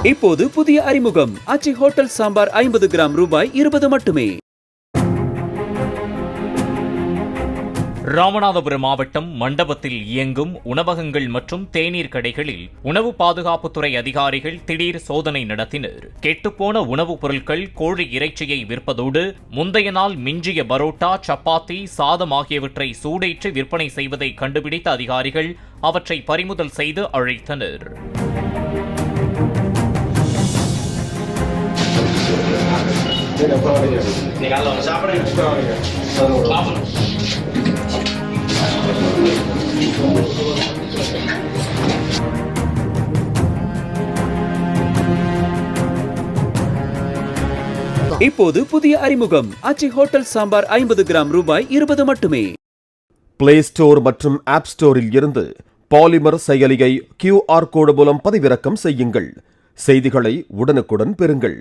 இப்போது புதிய அறிமுகம் ஆச்சி ஹோட்டல் சாம்பார் 50 கிராம் ரூபாய் 20 மட்டுமே. ராமநாதபுரம் மாவட்டம் மண்டபத்தில் இயங்கும் உணவகங்கள் மற்றும் தேநீர் கடைகளில் உணவு பாதுகாப்புத்துறை அதிகாரிகள் திடீர் சோதனை நடத்தினர். கெட்டுப்போன உணவுப் பொருட்கள், கோழி இறைச்சியை விற்பதோடு முந்தைய நாள் மிஞ்சிய பரோட்டா, சப்பாத்தி, சாதம் ஆகியவற்றை சூடேற்றி விற்பனை செய்வதை கண்டுபிடித்த அதிகாரிகள் அவற்றை பறிமுதல் செய்து அழைத்தனர். இப்போது புதிய அறிமுகம் ஆச்சி ஹோட்டல் சாம்பார் 50 கிராம் ரூபாய் 20 மட்டுமே. பிளே ஸ்டோர் மற்றும் ஆப் ஸ்டோரில் இருந்து பாலிமர் செயலியை QR கோடு மூலம் பதிவிறக்கம் செய்யுங்கள். செய்திகளை உடனுக்குடன் பெறுங்கள்.